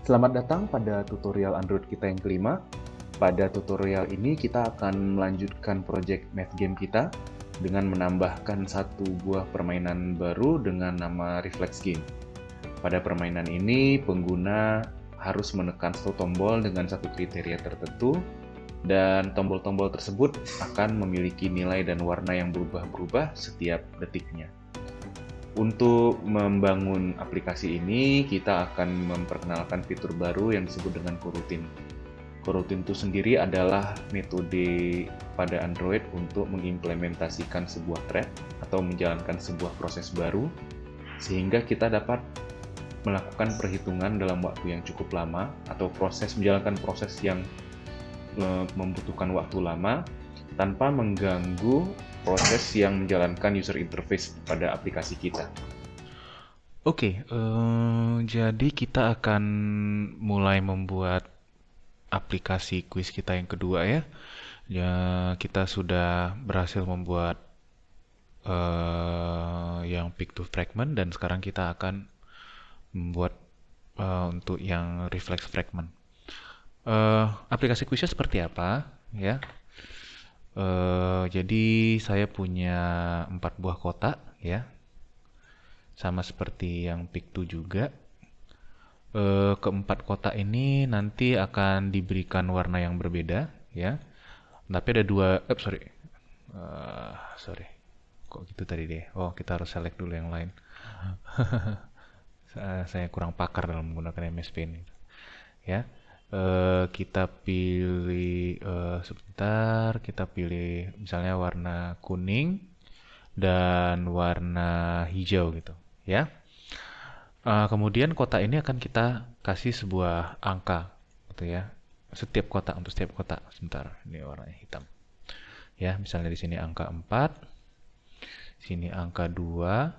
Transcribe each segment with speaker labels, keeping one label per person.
Speaker 1: Selamat datang pada tutorial Android kita yang kelima. Pada tutorial ini kita akan melanjutkan project math game kita dengan menambahkan satu buah permainan baru dengan nama Reflex Game. Pada permainan ini, pengguna harus menekan satu tombol dengan satu kriteria tertentu, dan tombol-tombol tersebut akan memiliki nilai dan warna yang berubah-ubah setiap detiknya. Untuk membangun aplikasi ini, kita akan memperkenalkan fitur baru yang disebut dengan coroutine. Coroutine itu sendiri adalah metode pada Android untuk mengimplementasikan sebuah thread atau menjalankan sebuah proses baru, sehingga kita dapat melakukan perhitungan dalam waktu yang cukup lama atau menjalankan proses yang membutuhkan waktu lama tanpa mengganggu proses yang menjalankan user interface pada aplikasi kita.
Speaker 2: Oke, jadi kita akan mulai membuat aplikasi kuis kita yang kedua ya. Ya, kita sudah berhasil membuat yang pick to fragment dan sekarang kita akan membuat untuk yang reflex fragment. Aplikasi kuisnya seperti apa ya? Jadi saya punya 4 buah kotak ya, sama seperti yang pick to juga. Keempat kotak ini nanti akan diberikan warna yang berbeda ya. Tapi ada dua, sorry, kok gitu tadi deh. Oh, kita harus select dulu yang lain. Saya kurang pakar dalam menggunakan MS Paint ya. Kita pilih sebentar, kita pilih misalnya warna kuning dan warna hijau gitu ya. Kemudian kotak ini akan kita kasih sebuah angka gitu ya. Untuk setiap kotak. Sebentar, ini warnanya hitam. Ya, misalnya di sini angka 4, sini angka 2,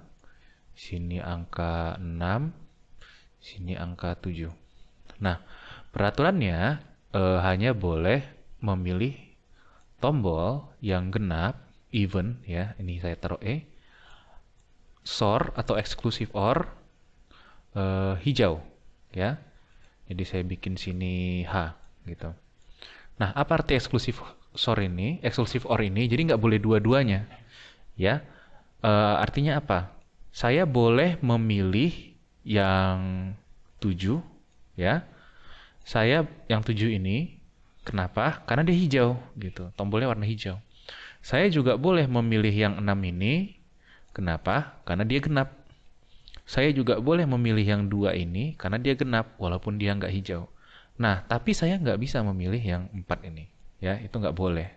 Speaker 2: sini angka 6, sini angka 7. Nah, peraturannya hanya boleh memilih tombol yang genap, even ya. Ini saya taruh E. SOR atau exclusive OR hijau ya. Jadi saya bikin sini H gitu. Nah, apa arti exclusive OR ini? Jadi nggak boleh dua-duanya ya. Artinya apa? Saya boleh memilih yang 7 ya. Saya yang 7 ini kenapa? Karena dia hijau gitu. Tombolnya warna hijau. Saya juga boleh memilih yang 6 ini. Kenapa? Karena dia genap. Saya juga boleh memilih yang 2 ini karena dia genap walaupun dia nggak hijau. Nah, tapi saya nggak bisa memilih yang 4 ini. Ya, itu nggak boleh.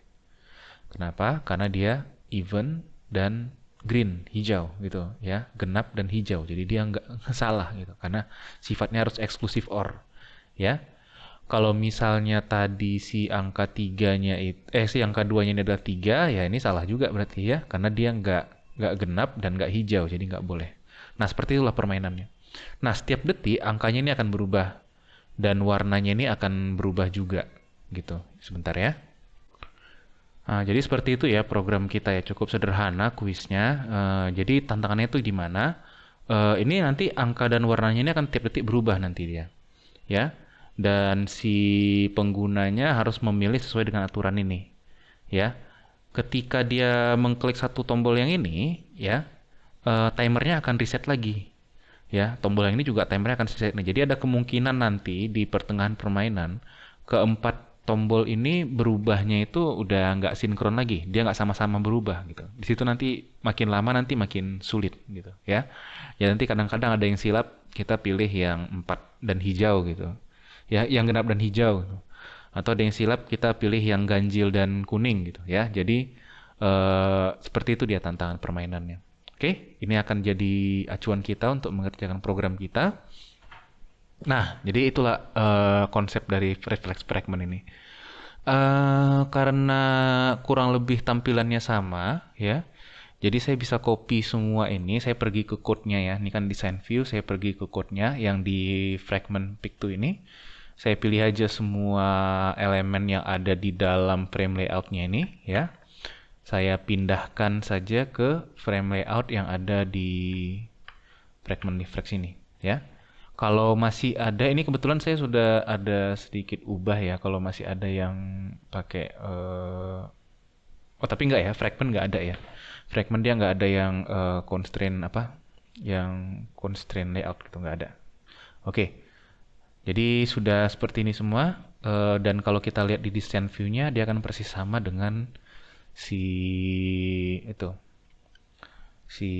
Speaker 2: Kenapa? Karena dia even dan green, hijau gitu ya. Genap dan hijau. Jadi dia nggak salah gitu. Karena sifatnya harus exclusive OR. Ya. Kalau misalnya tadi si angka 3-nya si angka 2-nya ini adalah 3, ya ini salah juga berarti ya. Karena dia nggak genap dan nggak hijau, jadi nggak boleh. Nah, seperti itulah permainannya. Nah, setiap detik angkanya ini akan berubah dan warnanya ini akan berubah juga gitu. Sebentar ya. Nah, jadi seperti itu ya program kita ya, cukup sederhana kuisnya. Jadi tantangannya itu di mana? Ini nanti angka dan warnanya ini akan tiap detik berubah nanti dia, ya. Dan si penggunanya harus memilih sesuai dengan aturan ini, ya. Ketika dia mengklik satu tombol yang ini, ya, timernya akan reset lagi. Ya, tombol yang ini juga timernya akan reset. Nah, jadi ada kemungkinan nanti di pertengahan permainan keempat tombol ini berubahnya itu udah nggak sinkron lagi. Dia nggak sama-sama berubah gitu. Di situ nanti makin lama nanti makin sulit gitu ya. Ya nanti kadang-kadang ada yang silap kita pilih yang 4 dan hijau gitu. Ya, yang genap dan hijau gitu. Atau ada yang silap kita pilih yang ganjil dan kuning gitu ya. Jadi seperti itu dia tantangan permainannya. Oke, ini akan jadi acuan kita untuk mengerjakan program kita. Nah, jadi itulah konsep dari reflex fragment ini. Karena kurang lebih tampilannya sama, ya. Jadi saya bisa copy semua ini, saya pergi ke code-nya ya. Ini kan design view, saya pergi ke code-nya yang di fragment pick2 ini. Saya pilih aja semua elemen yang ada di dalam frame layout-nya ini, ya. Saya pindahkan saja ke frame layout yang ada di fragment reflex ini, ya. Kalau masih ada, ini kebetulan saya sudah ada sedikit ubah ya. Kalau masih ada yang pakai, oh tapi nggak ya, fragment nggak ada ya. Fragment dia nggak ada yang constraint apa, yang constraint layout gitu nggak ada. Oke, jadi sudah seperti ini semua. Dan kalau kita lihat di descent view-nya, dia akan persis sama dengan si itu, si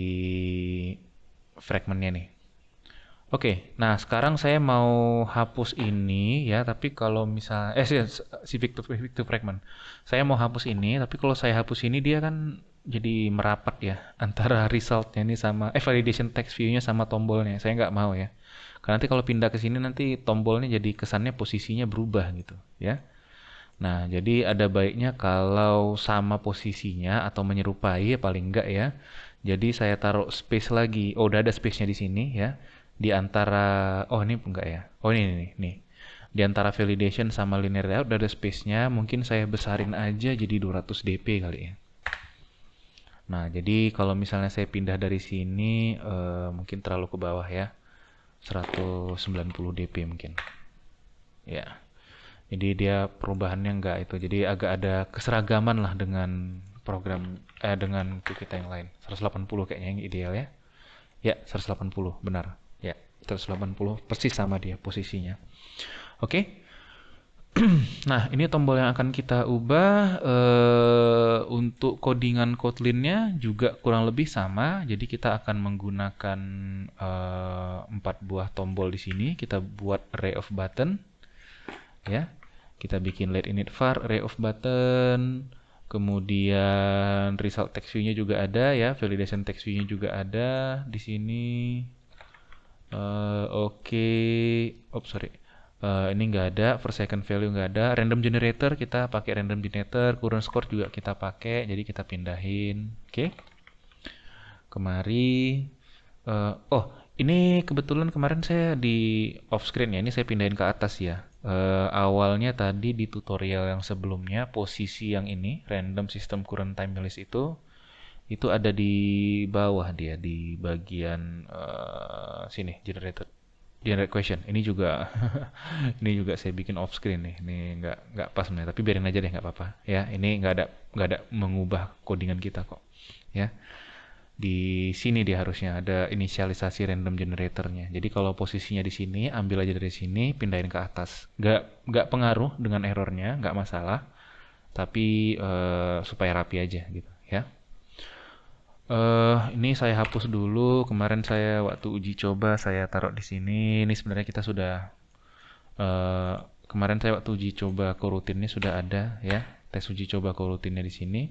Speaker 2: fragmentnya nih. Oke, nah sekarang saya mau hapus ini ya, tapi kalau misal si Victor fragment. Saya mau hapus ini, tapi kalau saya hapus ini dia kan jadi merapat ya antara resultnya ini sama validation text view-nya sama tombolnya. Saya nggak mau ya. Karena nanti kalau pindah ke sini nanti tombolnya jadi kesannya posisinya berubah gitu ya. Nah, jadi ada baiknya kalau sama posisinya atau menyerupai ya paling enggak ya. Jadi saya taruh space lagi. Oh, udah ada space-nya di sini ya. Di antara ini enggak ya. Oh, ini nih, nih. Di antara validation sama linear layout udah ada space-nya. Mungkin saya besarin aja jadi 200 dp kali ya. Nah, jadi kalau misalnya saya pindah dari sini mungkin terlalu ke bawah ya. 190 dp mungkin. Ya. Jadi dia perubahannya enggak itu. Jadi agak ada keseragaman lah dengan program dengan tool kita yang lain. 180 kayaknya yang ideal ya. Ya, 180 benar. Ya, 180 persis sama dia posisinya. Oke. Nah, ini tombol yang akan kita ubah untuk codingan Kotlin-nya juga kurang lebih sama. Jadi kita akan menggunakan 4 buah tombol di sini. Kita buat array of button ya. Kita bikin let init var array of button, kemudian result text view-nya juga ada ya, validation text view-nya juga ada di sini. Oke. Sorry. Ini nggak ada, first second value nggak ada. Random generator kita pakai random generator, current score juga kita pakai, jadi kita pindahin. Oke. Kemari. Ini kebetulan kemarin saya di off screen ya. Ini saya pindahin ke atas ya. Awalnya tadi di tutorial yang sebelumnya posisi yang ini random system current time list itu ada di bawah dia di bagian sini generate question. Ini juga ini juga saya bikin off screen nih. Ini nggak pas sebenarnya, tapi biarin aja deh nggak apa-apa ya. Ini nggak ada mengubah codingan kita kok ya. Di sini dia harusnya ada inisialisasi random generatornya. Jadi kalau posisinya di sini, ambil aja dari sini, pindahin ke atas. Nggak pengaruh dengan errornya, nggak masalah. Tapi supaya rapi aja gitu ya. Ini saya hapus dulu. Kemarin saya waktu uji coba saya taruh di sini. Ini sebenarnya kita sudah kemarin saya waktu uji coba coroutine-nya sudah ada ya. Tes uji coba coroutine-nya di sini.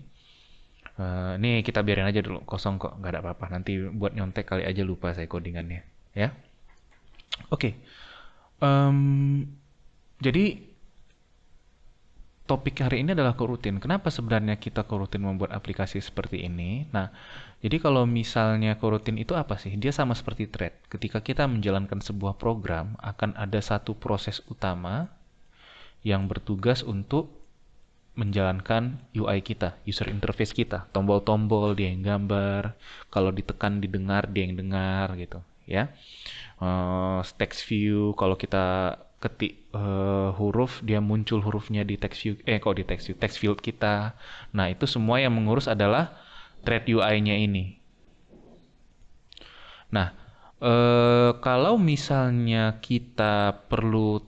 Speaker 2: Ini kita biarin aja dulu kosong kok, nggak ada apa-apa. Nanti buat nyontek kali aja lupa saya codingannya, ya. Oke. Jadi topik hari ini adalah coroutine. Kenapa sebenarnya kita coroutine membuat aplikasi seperti ini? Nah, jadi kalau misalnya coroutine itu apa sih? Dia sama seperti thread. Ketika kita menjalankan sebuah program, akan ada satu proses utama yang bertugas untuk menjalankan UI kita, user interface kita, tombol-tombol dia yang gambar, kalau ditekan didengar dia yang dengar gitu, ya. Text view kalau kita ketik huruf dia muncul hurufnya di text view, kok di text field kita. Nah itu semua yang mengurus adalah thread UI-nya ini. Nah kalau misalnya kita perlu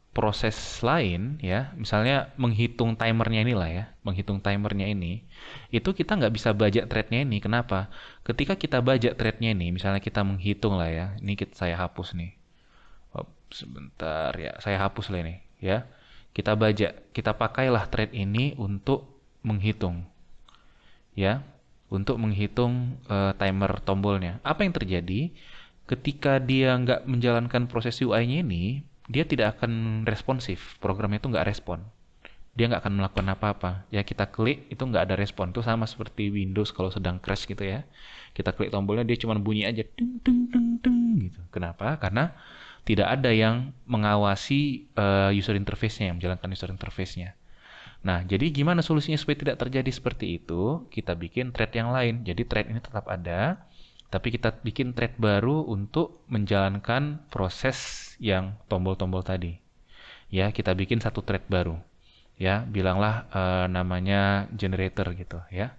Speaker 2: proses lain ya, misalnya menghitung timernya inilah ya, menghitung timernya ini, itu kita nggak bisa bajak threadnya ini. Kenapa? Ketika kita bajak threadnya ini, misalnya kita menghitung lah ya, ini saya hapus nih. Sebentar ya, saya hapus lah ini ya. Kita bajak, kita pakailah thread ini untuk menghitung ya, untuk menghitung timer tombolnya. Apa yang terjadi? Ketika dia nggak menjalankan proses UI-nya ini, dia tidak akan responsif. Programnya itu nggak respon. Dia nggak akan melakukan apa-apa. Ya kita klik itu nggak ada respon. Itu sama seperti Windows kalau sedang crash gitu ya. Kita klik tombolnya dia cuma bunyi aja ding ding ding ding gitu. Kenapa? Karena tidak ada yang mengawasi user interface-nya, yang menjalankan user interface-nya. Nah, jadi gimana solusinya supaya tidak terjadi seperti itu? Kita bikin thread yang lain. Jadi thread ini tetap ada, Tapi kita bikin thread baru untuk menjalankan proses yang tombol-tombol tadi. Ya, kita bikin satu thread baru. Ya, bilanglah namanya generator gitu ya.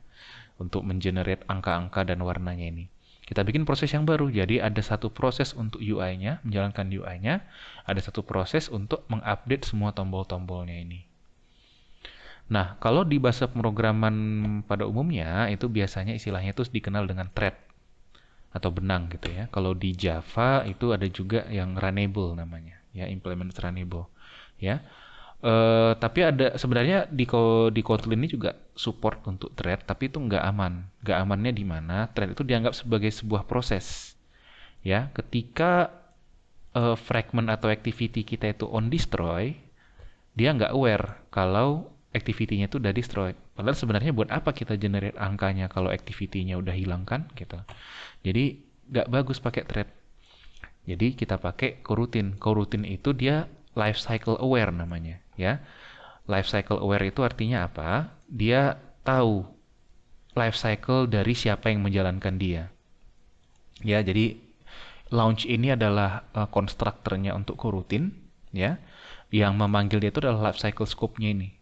Speaker 2: Untuk mengenerate angka-angka dan warnanya ini. Kita bikin proses yang baru. Jadi ada satu proses untuk UI-nya, menjalankan UI-nya. Ada satu proses untuk mengupdate semua tombol-tombolnya ini. Nah, kalau di bahasa pemrograman pada umumnya, itu biasanya istilahnya itu dikenal dengan thread atau benang gitu ya. Kalau di Java itu ada juga yang runnable namanya, ya implement runnable, ya. Tapi ada sebenarnya di Kotlin ini juga support untuk thread, tapi itu nggak aman. Nggak amannya di mana? Thread itu dianggap sebagai sebuah proses, ya. Ketika fragment atau activity kita itu on destroy, dia nggak aware kalau activity-nya itu udah destroyed. Padahal sebenarnya buat apa kita generate angkanya kalau activity-nya udah hilang kan? Gitu. Jadi nggak bagus pakai thread. Jadi kita pakai coroutine. Coroutine itu dia life cycle aware namanya, ya. Life cycle aware itu artinya apa? Dia tahu life cycle dari siapa yang menjalankan dia. Ya, jadi launch ini adalah konstruktornya untuk coroutine, ya. Yang memanggil dia itu adalah life cycle scope-nya ini.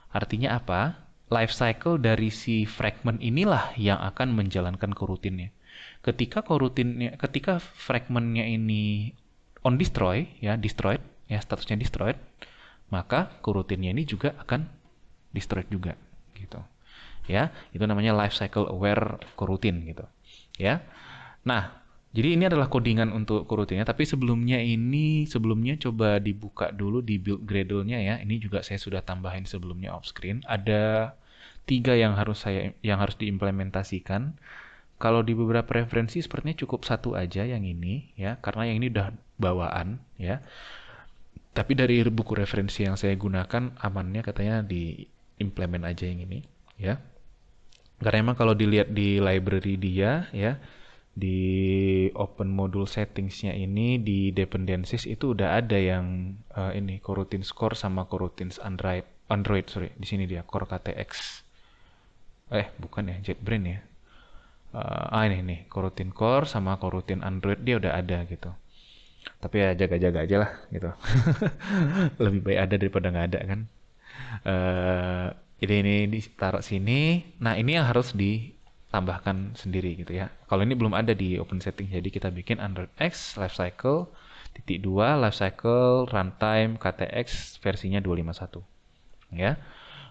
Speaker 2: Artinya apa? Life cycle dari si fragment inilah yang akan menjalankan coroutine-nya. Ketika fragmentnya ini on destroy, ya destroyed, ya statusnya destroyed, maka coroutine-nya ini juga akan destroyed juga, gitu. Ya, itu namanya life cycle aware coroutine gitu. Ya. Nah, jadi ini adalah codingan untuk coroutine-nya, tapi sebelumnya coba dibuka dulu di build Gradle-nya ya. Ini juga saya sudah tambahin sebelumnya off screen. Ada 3 yang harus diimplementasikan. Kalau di beberapa referensi sepertinya cukup satu aja yang ini ya, karena yang ini udah bawaan ya. Tapi dari buku referensi yang saya gunakan amannya katanya diimplement aja yang ini ya. Karena emang kalau dilihat di library dia ya, di open module settingsnya ini di dependencies itu udah ada yang ini coroutine score sama coroutines Android sorry di sini dia core KTX bukan ya JetBrains ya ini nih coroutine core sama coroutine Android dia udah ada gitu tapi ya jaga-jaga aja lah gitu lebih baik ada daripada nggak ada kan jadi ini ditaruh sini nah ini yang harus tambahkan sendiri gitu ya. Kalau ini belum ada di open setting, jadi kita bikin Android X lifecycle titik 2 lifecycle runtime KTX versinya 251 ya.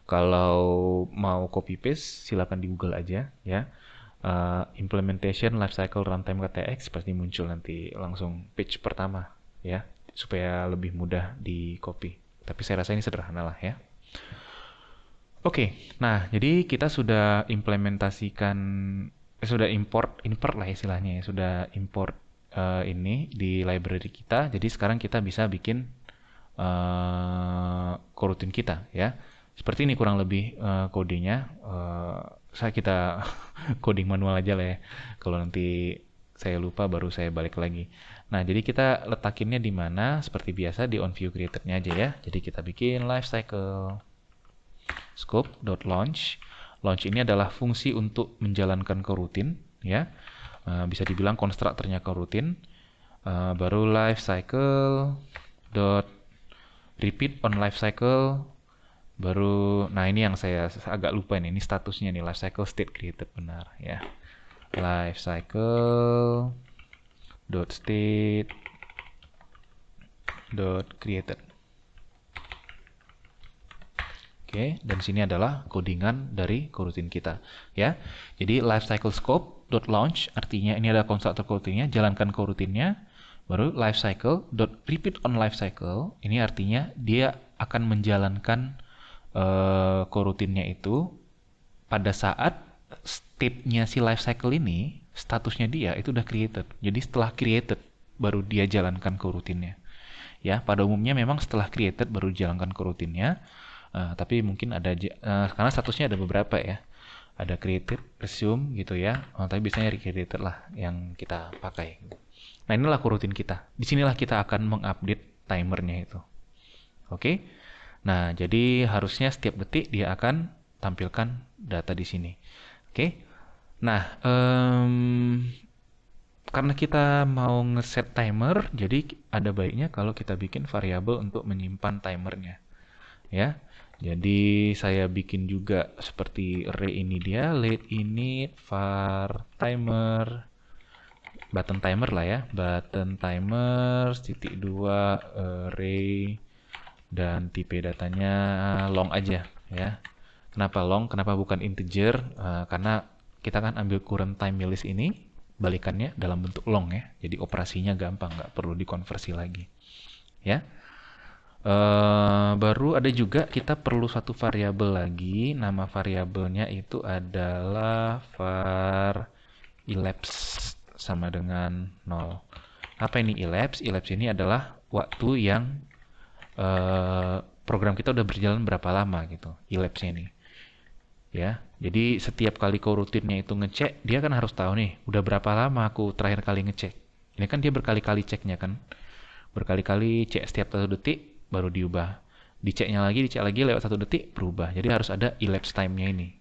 Speaker 2: Kalau mau copy paste silakan di Google aja ya. Implementation lifecycle runtime KTX pasti muncul nanti langsung page pertama ya supaya lebih mudah di copy. Tapi saya rasa ini sederhana lah ya. Oke, nah jadi kita sudah implementasikan, sudah import lah istilahnya ya, sudah import ini di library kita. Jadi sekarang kita bisa bikin coroutine kita ya. Seperti ini kurang lebih kodenya. Kita coding manual aja lah ya. Kalau nanti saya lupa baru saya balik lagi. Nah, jadi kita letakinnya di mana? Seperti biasa di onViewCreator-nya aja ya. Jadi kita bikin lifecycle scope.launch. Launch ini adalah fungsi untuk menjalankan coroutine ya. Bisa dibilang konstruktornya coroutine. Baru lifecycle dot repeat on lifecycle. Baru nah ini yang saya agak lupa ini statusnya nih lifecycle state created benar ya. Lifecycle dot state dot created. Oke, dan sini adalah codingan dari coroutine kita, ya. Jadi lifecycle scope.launch artinya ini adalah konstruktor coroutine-nya, jalankan coroutine-nya, baru lifecycle repeat on lifecycle, ini artinya dia akan menjalankan coroutine-nya itu pada saat state-nya si lifecycle ini, statusnya dia itu udah created. Jadi setelah created baru dia jalankan coroutine-nya. Ya, pada umumnya memang setelah created baru jalankan coroutine-nya. Tapi mungkin ada karena statusnya ada beberapa ya. Ada created, resume gitu ya. Tapi biasanya recreated lah yang kita pakai. Nah, inilah coroutine kita. Disinilah kita akan mengupdate timernya itu. Oke. Nah, jadi harusnya setiap detik dia akan tampilkan data di sini. Oke. Nah, karena kita mau ngeset timer, jadi ada baiknya kalau kita bikin variabel untuk menyimpan timernya, ya. Jadi saya bikin juga seperti array ini dia, late init var timer, button timer lah ya, button timer titik 2 array, dan tipe datanya long aja ya. Kenapa long? Kenapa bukan integer? Karena kita kan ambil current time list ini, balikannya dalam bentuk long ya. Jadi operasinya gampang, nggak perlu dikonversi lagi. Ya. Baru ada juga kita perlu satu variabel lagi. Nama variabelnya itu adalah var elapse sama dengan 0. Apa ini elapse? Elapse ini adalah waktu yang program kita udah berjalan berapa lama gitu, elapse ini. Ya, jadi setiap kali coroutine-nya itu ngecek, dia kan harus tahu nih, udah berapa lama aku terakhir kali ngecek. Ini kan dia berkali-kali ceknya kan, berkali-kali cek setiap 1 detik baru diubah. Dicek lagi lewat 1 detik berubah. Jadi harus ada elapse time-nya ini.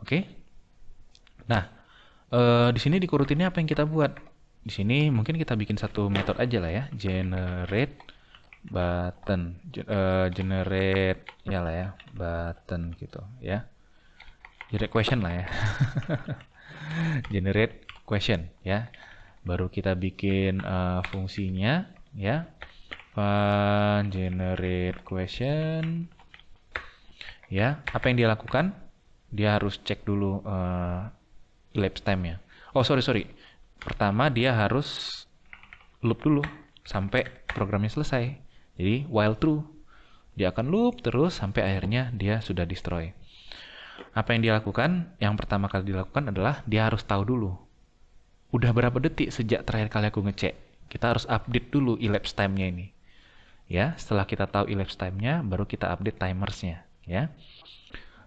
Speaker 2: Oke? Nah, di sini di coroutine-nya apa yang kita buat? Di sini mungkin kita bikin satu metode aja lah ya, generate button, generate ya lah ya, button gitu ya, generate question lah ya. Generate question ya, baru kita bikin fungsinya ya, generate question ya. Apa yang dia lakukan? Dia harus cek dulu elapse time-nya. Oh sorry, pertama dia harus loop dulu sampai programnya selesai. Jadi while true, dia akan loop terus sampai akhirnya dia sudah destroy. Apa yang dia lakukan? Yang pertama kali dilakukan adalah dia harus tahu dulu, udah berapa detik sejak terakhir kali aku ngecek. Kita harus update dulu elapse time-nya ini. Ya, setelah kita tahu elapse time-nya, baru kita update timers-nya. Ya.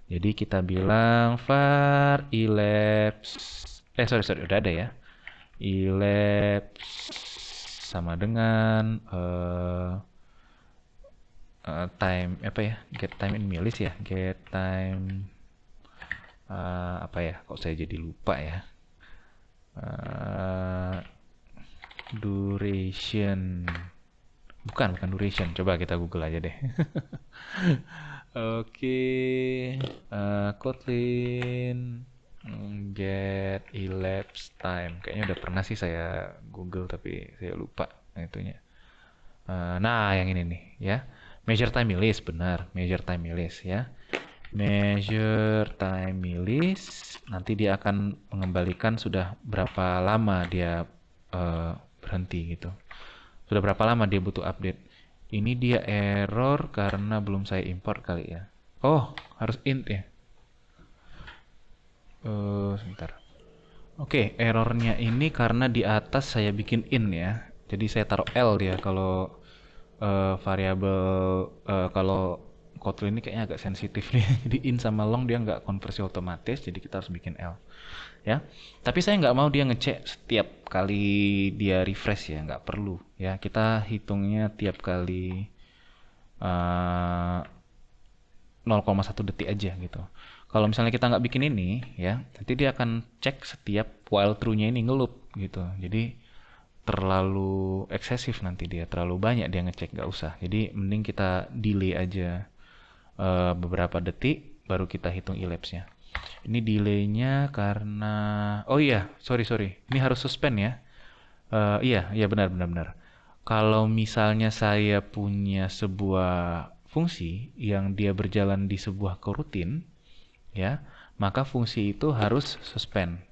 Speaker 2: Jadi kita bilang var elapse, udah ada ya. Elapse sama dengan time apa ya, get time in millis ya, get time apa ya, kok saya jadi lupa ya, duration, bukan duration, coba kita google aja deh. Oke, Kotlin get elapse time, kayaknya udah pernah sih saya google tapi saya lupa itunya. Nah yang ini nih ya, measure time millis, benar, measure time millis ya. Measure time millis, nanti dia akan mengembalikan sudah berapa lama dia berhenti gitu. Sudah berapa lama dia butuh update. Ini dia error karena belum saya import kali ya. Oh, harus int ya. Sebentar. Oke, errornya ini karena di atas saya bikin int ya. Jadi saya taruh L dia kalau variabel kalau Kotlin ini kayaknya agak sensitif nih. Jadi int sama long dia nggak konversi otomatis, jadi kita harus bikin L. Ya, tapi saya nggak mau dia ngecek setiap kali dia refresh ya, nggak perlu. Ya, kita hitungnya tiap kali 0,1 detik aja gitu. Kalau misalnya kita nggak bikin ini, ya, nanti dia akan cek setiap while true-nya ini ngeloop gitu. Jadi terlalu eksesif nanti dia, terlalu banyak dia ngecek, nggak usah. Jadi mending kita delay aja beberapa detik baru kita hitung elapse-nya. Ini delaynya karena oh iya, sorry. Ini harus suspend ya. Iya benar. Kalau misalnya saya punya sebuah fungsi yang dia berjalan di sebuah coroutine, ya, maka fungsi itu harus suspend.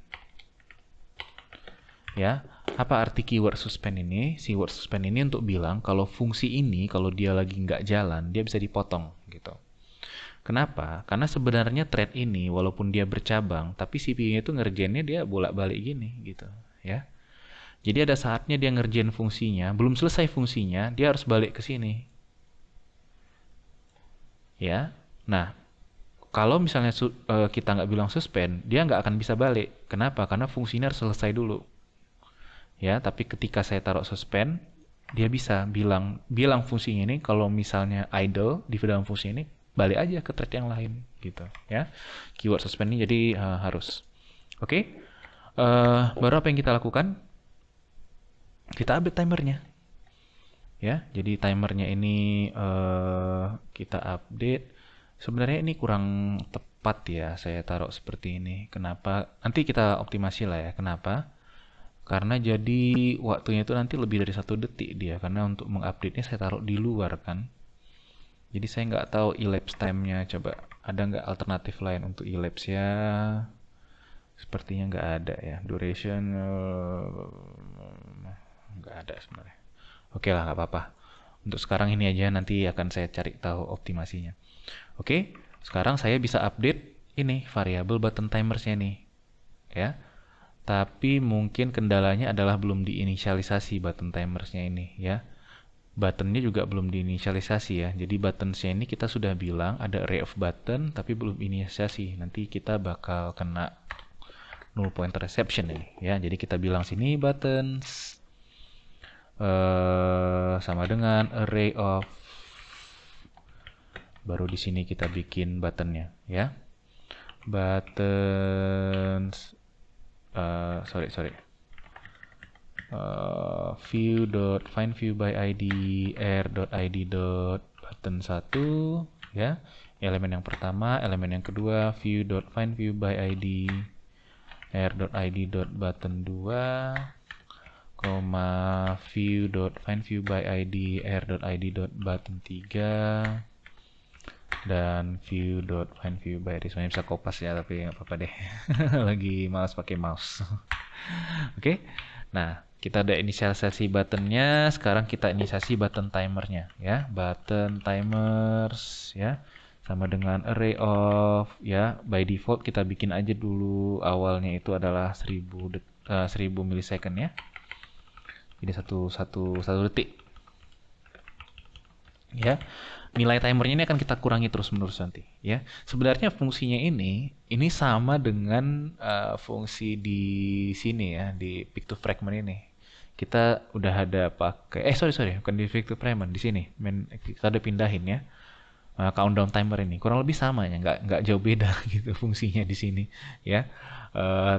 Speaker 2: Ya, apa arti keyword suspend ini? Keyword suspend ini untuk bilang kalau fungsi ini kalau dia lagi nggak jalan, dia bisa dipotong gitu. Kenapa? Karena sebenarnya thread ini walaupun dia bercabang, tapi CPU-nya itu ngerjainnya dia bolak-balik gini gitu, ya. Jadi ada saatnya dia ngerjain fungsinya, belum selesai fungsinya, dia harus balik ke sini. Ya. Nah, kalau misalnya kita nggak bilang suspend, dia nggak akan bisa balik. Kenapa? Karena fungsinya harus selesai dulu. Ya, tapi ketika saya taruh suspend, dia bisa bilang fungsinya ini kalau misalnya idle di dalam fungsi ini balik aja ke thread yang lain gitu ya. Keyword suspend ini jadi harus. Oke. Baru apa yang kita lakukan? Kita update timernya. Ya, jadi timernya ini kita update. Sebenarnya ini kurang tepat ya, saya taruh seperti ini. Kenapa? Nanti kita optimasi lah ya. Kenapa? Karena jadi waktunya itu nanti lebih dari 1 detik dia. Karena untuk mengupdate-nya saya taruh di luar kan. Jadi saya nggak tahu elapse time-nya. Coba ada nggak alternatif lain untuk elapse ya? Sepertinya nggak ada ya. Duration nggak ada sebenarnya. Oke lah, nggak apa-apa. Untuk sekarang ini aja, nanti akan saya cari tahu optimasinya. Oke, sekarang saya bisa update ini variabel button timersnya nih, ya. Tapi mungkin kendalanya adalah belum diinisialisasi button timersnya ini, ya. Buttonnya juga belum diinisialisasi ya. Jadi buttonsnya ini kita sudah bilang ada array of button, tapi belum inisialisasi. Nanti kita bakal kena null pointer exception ini, ya. Jadi kita bilang sini buttons sama dengan array of, baru di sini kita bikin buttonnya ya, buttons sorry view dot find view by id air.id dot button 1 ya, elemen yang pertama, elemen yang kedua view dot find view by id air.id dot button 2 view dot find view by id air.id dot button 3 dan view dot find view by id. Sebenarnya bisa kopas ya, tapi nggak apa-apa deh. Lagi malas pakai mouse. Oke. Nah, kita udah inisialisasi buttonnya. Sekarang kita inisialisasi button timernya ya. Button timers ya, sama dengan array of ya. By default kita bikin aja dulu awalnya itu adalah 1000 milisecond ya. Jadi satu detik ya. Nilai timernya ini akan kita kurangi terus menerus nanti ya. Sebenarnya fungsinya ini sama dengan fungsi di sini ya, di pick to fragment ini. Kita udah ada pakai sorry bukan di pick to fragment, di sini kita ada pindahin ya. Countdown timer ini kurang lebih sama ya, nggak jauh beda gitu fungsinya di sini ya.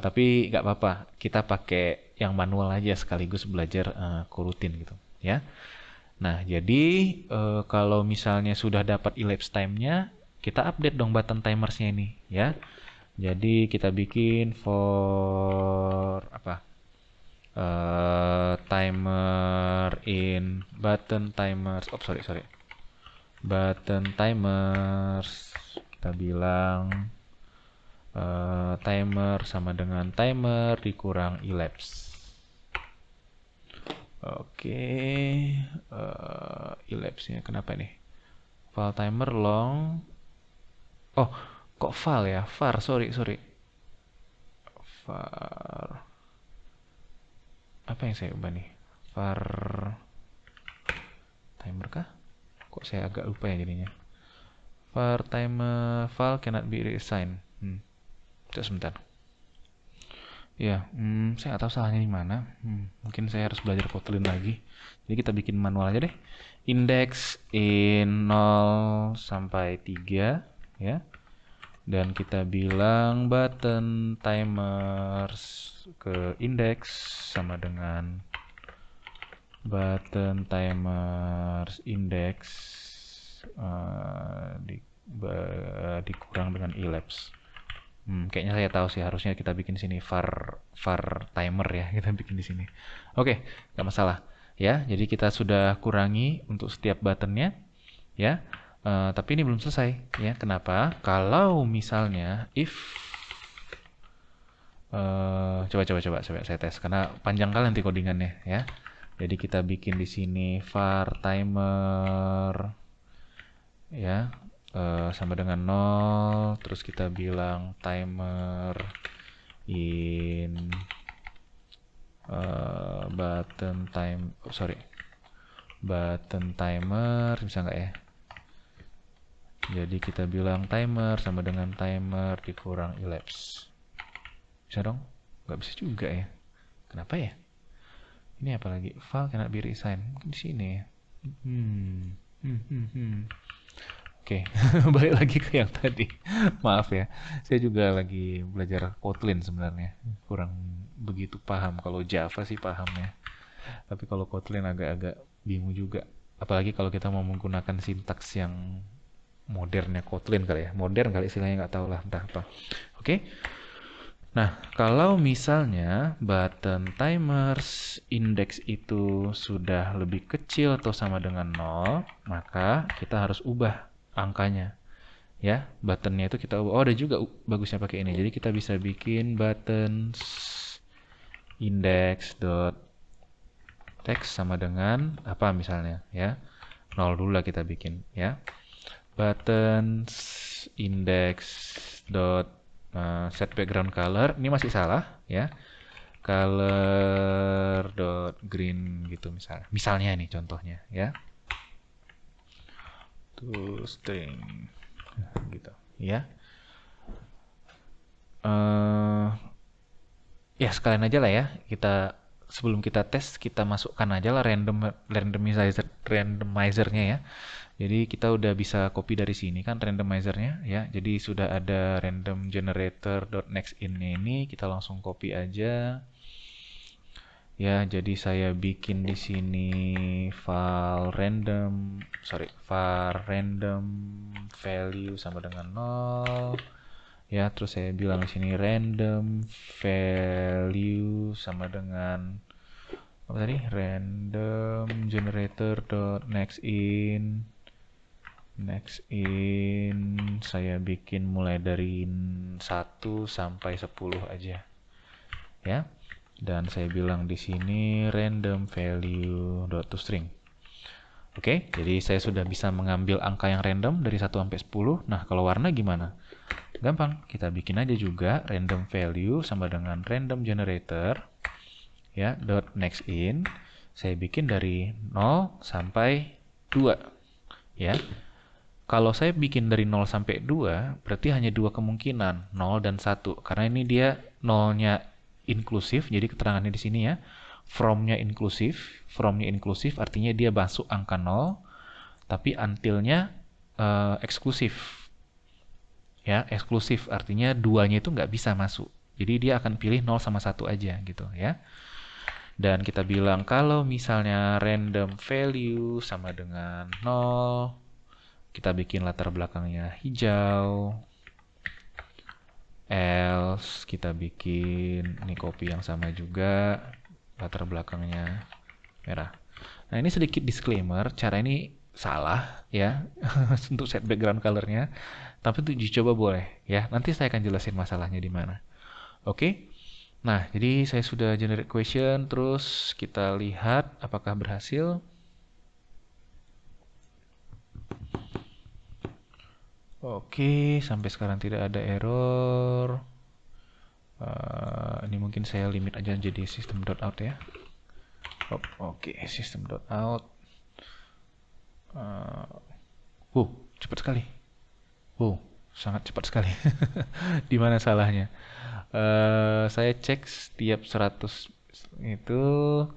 Speaker 2: Tapi nggak apa-apa, kita pakai yang manual aja sekaligus belajar coroutine gitu ya. Nah, jadi kalau misalnya sudah dapat elapsed time-nya, kita update dong button timersnya ini ya. Jadi kita bikin for apa? Timer in button timers. Oh, sorry. Button timers. Kita bilang timer sama dengan timer dikurang elapsed. Oke, elapse-nya kenapa nih? File timer long. Oh, kok file ya? Var, sorry. Var. Apa yang saya ubah nih? Var timer kah? Kok saya agak lupa ya jadinya. Var timer file cannot be reassigned. Sebentar. Ya, saya nggak tahu salahnya di mana. Mungkin saya harus belajar Kotlin lagi. Jadi kita bikin manual aja deh. Index in 0 sampai 3 ya. Dan kita bilang button timers ke index sama dengan button timers index dikurang dengan elapse. Kayaknya saya tahu sih, harusnya kita bikin sini var timer ya, kita bikin di sini. Oke, nggak masalah ya. Jadi kita sudah kurangi untuk setiap buttonnya ya. Tapi ini belum selesai ya. Kenapa? Kalau misalnya if coba saya tes karena panjang kali nanti codingannya ya. Jadi kita bikin di sini var timer ya. Sama dengan 0, terus kita bilang timer in button timer bisa nggak ya? Jadi kita bilang timer sama dengan timer dikurang elapse. Bisa dong? Nggak bisa juga ya. Kenapa ya? Ini apa lagi? File cannot be reassigned. Mungkin di sini ya. Oke, balik lagi ke yang tadi. Maaf ya, saya juga lagi belajar Kotlin sebenarnya. Kurang begitu paham. Kalau Java sih paham ya. Tapi kalau Kotlin agak-agak bingung juga. Apalagi kalau kita mau menggunakan sintaks yang modernnya Kotlin kali ya. Modern kali istilahnya, nggak tahu lah entah apa. Oke. Nah, kalau misalnya button timers index itu sudah lebih kecil atau sama dengan 0, maka kita harus ubah angkanya. Ya, buttonnya itu kita ubah. Oh, ada juga bagusnya pakai ini. Jadi kita bisa bikin buttons index dot text sama dengan apa misalnya ya. 0 dulu lah kita bikin ya. Buttons index dot set background color, ini masih salah ya, color dot green gitu misalnya ini contohnya ya, to string gitu ya. Ya sekalian aja lah ya, kita sebelum kita tes kita masukkan aja lah randomizernya ya. Jadi kita udah bisa copy dari sini kan randomizernya ya. Jadi sudah ada random generator.nextIn ini, kita langsung copy aja. Ya, jadi saya bikin di sini var random value sama dengan 0. Ya, terus saya bilang di sini random value sama dengan apa tadi? Random generator.nextIn. Saya bikin mulai dari 1 sampai 10 aja. Ya. Dan saya bilang di sini random value.toString. Oke, jadi saya sudah bisa mengambil angka yang random dari 1 sampai 10. Nah, kalau warna gimana? Gampang, kita bikin aja juga random value sama dengan random generator ya, .nextIn. Saya bikin dari 0 sampai 2 ya. Kalau saya bikin dari 0 sampai 2, berarti hanya dua kemungkinan, 0 dan 1. Karena ini dia 0-nya inklusif, jadi keterangannya di sini ya. From-nya inklusif artinya dia masuk angka 0, tapi until-nya eksklusif. Ya, eksklusif artinya duanya itu nggak bisa masuk. Jadi dia akan pilih 0 sama 1 aja gitu ya. Dan kita bilang kalau misalnya random value sama dengan 0, kita bikin latar belakangnya hijau, else kita bikin ini copy yang sama juga, latar belakangnya merah. Nah, ini sedikit disclaimer, cara ini salah ya untuk set background colornya, tapi untuk dicoba boleh ya. Nanti saya akan jelasin masalahnya di mana. Oke. Nah, jadi saya sudah generate question, terus kita lihat apakah berhasil. Oke, sampai sekarang tidak ada error. Ini mungkin saya limit aja jadi system.out ya. Oke, system.out. Cepat sekali. Sangat cepat sekali. Di mana salahnya? Saya cek setiap 100 itu,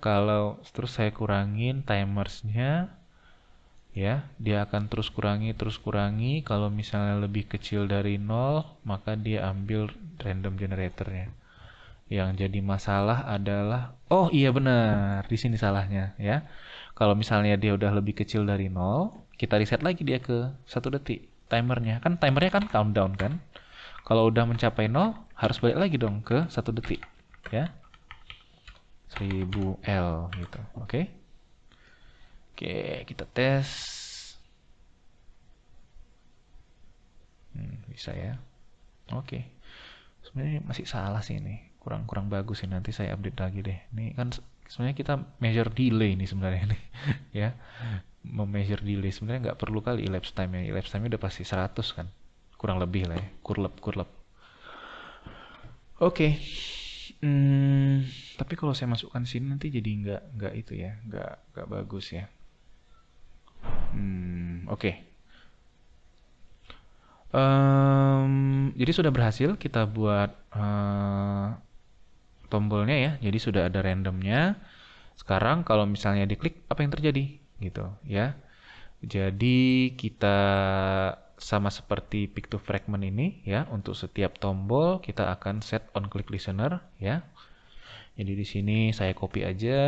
Speaker 2: kalau terus saya kurangin timersnya ya, dia akan terus kurangi. Kalau misalnya lebih kecil dari 0, maka dia ambil random generatornya. Yang jadi masalah adalah, oh iya benar, di sini salahnya ya. Kalau misalnya dia udah lebih kecil dari 0, kita reset lagi dia ke 1 detik timernya. Kan timernya kan countdown kan. Kalau udah mencapai 0, harus balik lagi dong ke 1 detik ya. 1000 L gitu. Oke. Oke, kita tes. Bisa ya. Oke. Sebenarnya masih salah sih ini. Kurang bagus sih, nanti saya update lagi deh. Ini kan sebenarnya kita measure delay nih sebenarnya nih. Ya. Memeasure delay sebenarnya nggak perlu kali elapsed time ya. Elapsed time udah pasti 100 kan. Kurang lebih lah ya. Kurlep. Oke. Tapi kalau saya masukkan sini nanti jadi nggak itu ya, nggak bagus ya. Oke. Jadi sudah berhasil kita buat tombolnya ya. Jadi sudah ada randomnya. Sekarang kalau misalnya diklik, apa yang terjadi? Gitu ya. Jadi kita sama seperti pick to fragment ini ya. Untuk setiap tombol kita akan set on click listener ya. Jadi di sini saya copy aja.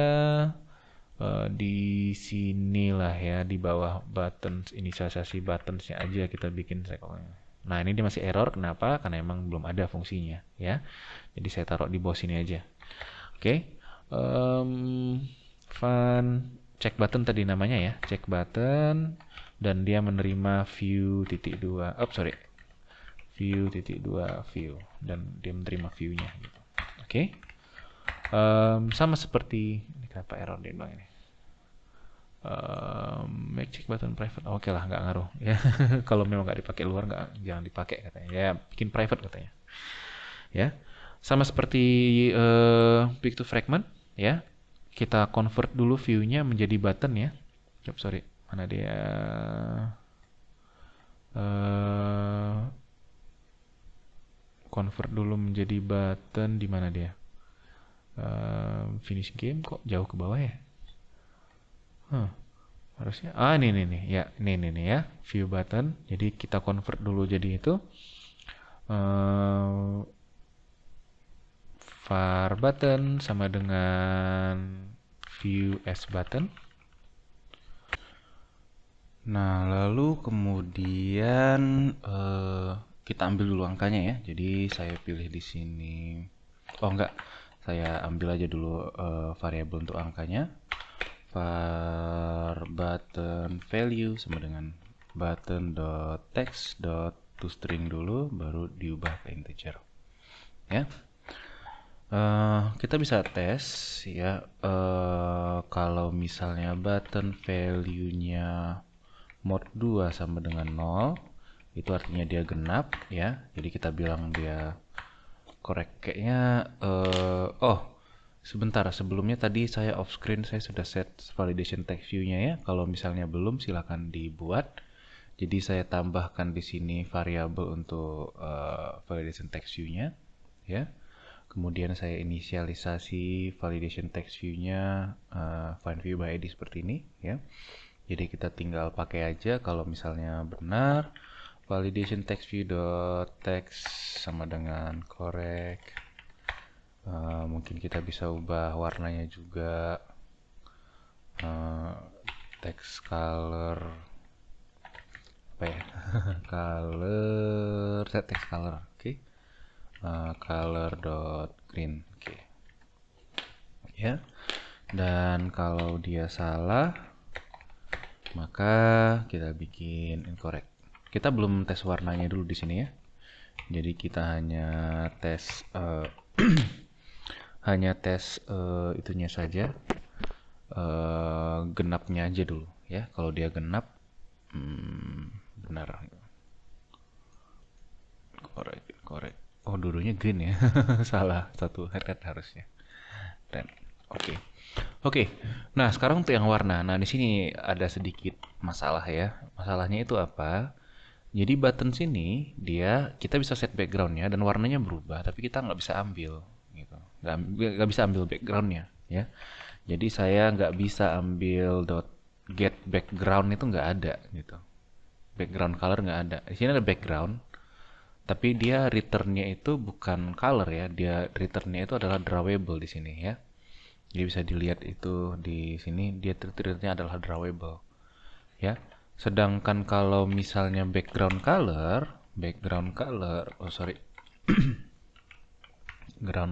Speaker 2: Di sinilah ya, di bawah buttons, inisialisasi buttonsnya aja kita bikin cycle-nya. Nah, ini dia masih error. Kenapa? Karena emang belum ada fungsinya ya. Jadi saya taruh di bawah sini aja. Oke. Em, Fun check button tadi namanya ya, check button, dan dia menerima view titik dua. Oh, sorry. View titik dua view, dan dia menerima view-nya gitu. Oke. Sama seperti ini, kenapa error dia bilang ini? Make check button private. Oke lah, nggak ngaruh ya. Kalau memang nggak dipakai luar, nggak, jangan dipakai katanya. Ya, bikin private katanya. Ya, sama seperti pick to fragment ya. Kita convert dulu view-nya menjadi button ya. Sorry, mana dia? Convert dulu menjadi button, di mana dia? Finish game kok jauh ke bawah ya? Harusnya ini nih ya, ini ya, view button. Jadi kita convert dulu jadi itu var button sama dengan view as button.
Speaker 1: Nah, lalu kemudian kita ambil dulu angkanya ya. Jadi saya pilih di sini. Oh enggak, saya ambil aja dulu variabel untuk angkanya. Var button value sama dengan button.text.toString dulu, baru diubah ke integer. Ya. Kita bisa tes ya, kalau misalnya button value-nya mod 2 sama dengan 0, itu artinya dia genap ya. Jadi kita bilang dia correct. Kayaknya sebentar, sebelumnya tadi saya off screen saya sudah set validation text view-nya ya. Kalau misalnya belum, silakan dibuat. Jadi saya tambahkan di sini variabel untuk validation text view-nya ya. Kemudian saya inisialisasi validation text view-nya find view by ID seperti ini ya. Jadi kita tinggal pakai aja kalau misalnya benar. Validation text view dot text sama dengan correct. Mungkin kita bisa ubah warnanya juga. Text color apa ya? Color, set text color. Oke. Color dot green. Oke. Ya. Dan kalau dia salah, maka kita bikin incorrect. Kita belum tes warnanya dulu di sini ya. Jadi kita hanya tes itunya saja, genapnya aja dulu ya. Kalau dia genap, benar. Correct. Oh, dulunya green ya. Salah satu red harusnya. Red. Oke. Nah, sekarang untuk yang warna. Nah, di sini ada sedikit masalah ya. Masalahnya itu apa? Jadi button sini kita bisa set backgroundnya dan warnanya berubah, tapi kita nggak bisa ambil gitu. Nggak bisa ambil backgroundnya ya. Jadi saya nggak bisa ambil get background, itu nggak ada gitu. Background color nggak ada. Di sini ada background, tapi dia returnnya itu bukan color ya. Dia returnnya itu adalah drawable di sini ya. Jadi bisa dilihat itu di sini, dia returnnya adalah drawable ya. Sedangkan kalau misalnya background color, ground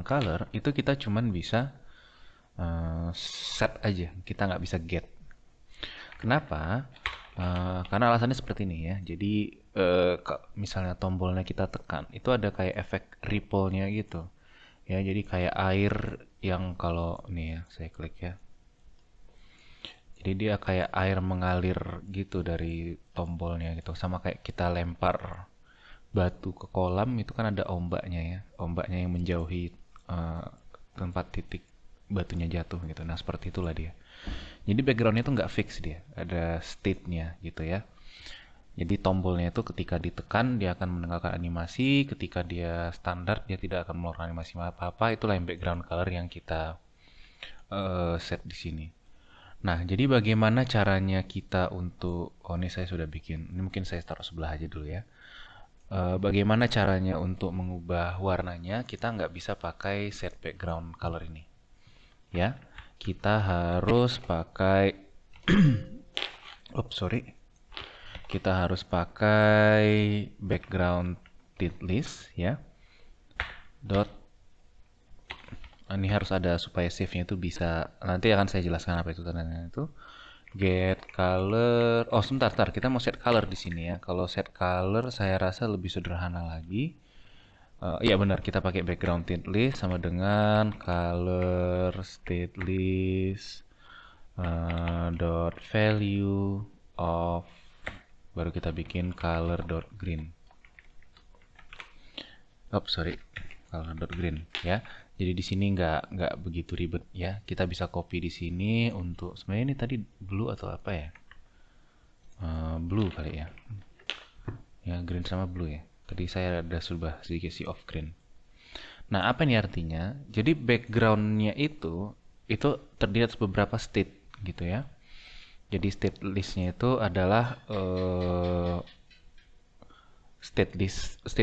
Speaker 1: color itu kita cuman bisa set aja, kita nggak bisa get. Kenapa? Karena alasannya seperti ini ya. Jadi misalnya tombolnya kita tekan, itu ada kayak efek ripple-nya gitu. Ya, jadi kayak air yang kalau nih ya, saya klik ya. Jadi dia kayak air mengalir gitu dari tombolnya gitu. Sama kayak kita lempar batu ke kolam, itu kan ada ombaknya ya. Ombaknya yang menjauhi tempat titik batunya jatuh gitu. Nah, seperti itulah dia. Jadi backgroundnya itu nggak fix dia. Ada state-nya gitu ya. Jadi tombolnya itu ketika ditekan dia akan mendengarkan animasi, ketika dia standar dia tidak akan mengeluarkan animasi apa-apa. Itulah yang background color yang kita set di sini. Nah, jadi bagaimana caranya kita untuk, ini saya sudah bikin, ini mungkin saya taruh sebelah aja dulu ya. Bagaimana caranya untuk mengubah warnanya, kita nggak bisa pakai set background color ini.
Speaker 2: ya. Kita harus pakai sorry. Kita harus pakai background tint list ya. Dot ini harus ada supaya save-nya itu bisa, nanti akan saya jelaskan apa itu tandanya itu. Get color. Oh, sebentar, kita mau set color di sini ya. Kalau set color saya rasa lebih sederhana lagi. Iya benar, kita pakai background tint list sama dengan color state list dot value of, baru kita bikin color dot green. Sorry, color dot green ya. Jadi di sini nggak begitu ribet ya. Kita bisa copy di sini untuk, sebenarnya ini tadi blue atau apa ya? Blue kali ya. Ya green sama blue ya. Tadi saya ada sedikit si off green. Nah, apa ini artinya? Jadi backgroundnya itu terdiri atas beberapa state gitu ya. Jadi state listnya itu adalah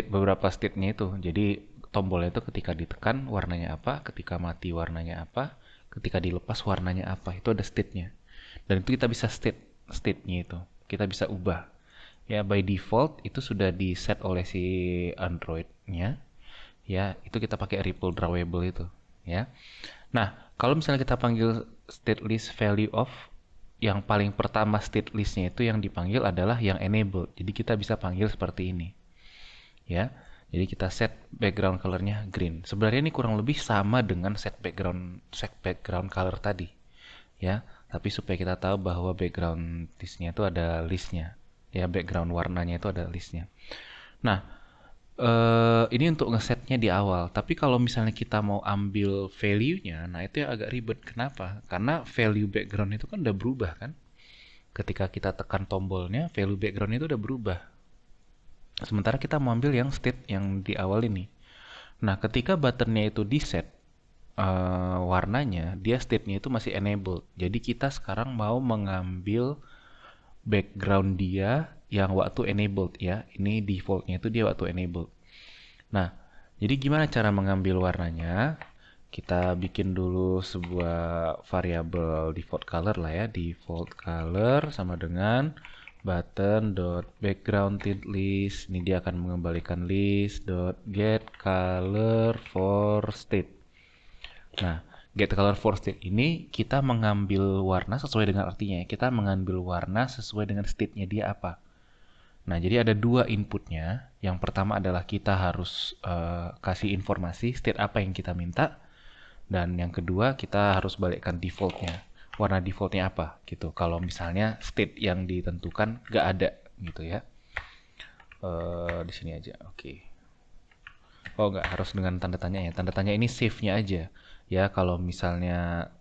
Speaker 2: beberapa state-nya itu. Jadi tombolnya itu ketika ditekan warnanya apa, ketika mati warnanya apa, ketika dilepas warnanya apa. Itu ada state-nya. Dan itu kita bisa state-nya itu. Kita bisa ubah. Ya, by default itu sudah di set oleh si Android-nya. Ya, itu kita pakai ripple drawable itu, ya. Nah, kalau misalnya kita panggil state list value of, yang paling pertama state listnya itu yang dipanggil adalah yang enable. Jadi kita bisa panggil seperti ini, ya. Jadi kita set background colornya green. Sebenarnya ini kurang lebih sama dengan set background color tadi, ya. Tapi supaya kita tahu bahwa background listnya itu ada listnya, ya, background warnanya itu ada listnya. Nah, ini untuk ngesetnya di awal. Tapi kalau misalnya kita mau ambil value-nya, nah itu yang agak ribet. Kenapa? Karena value background itu kan udah berubah kan. Ketika kita tekan tombolnya, value background itu udah berubah. Sementara kita mau ambil yang state yang di awal ini. Nah, ketika buttonnya itu di set, warnanya, dia state-nya itu masih enabled. Jadi kita sekarang mau mengambil background dia yang waktu enabled ya. Ini defaultnya itu dia waktu enabled. Nah, jadi gimana cara mengambil warnanya? Kita bikin dulu sebuah variabel default color lah ya. Default color sama dengan button dot background tint list. Ini dia akan mengembalikan list dot get color for state. Nah, get color for state ini kita mengambil warna sesuai dengan artinya. Kita mengambil warna sesuai dengan state-nya dia apa. Nah, jadi ada dua inputnya. Yang pertama adalah kita harus kasih informasi state apa yang kita minta. Dan yang kedua kita harus balikkan defaultnya. Warna defaultnya apa gitu. Kalau misalnya state yang ditentukan nggak ada gitu ya. Di sini aja, oke. Oh, nggak harus dengan tanda tanya ya. Tanda tanya ini save-nya aja. Ya, kalau misalnya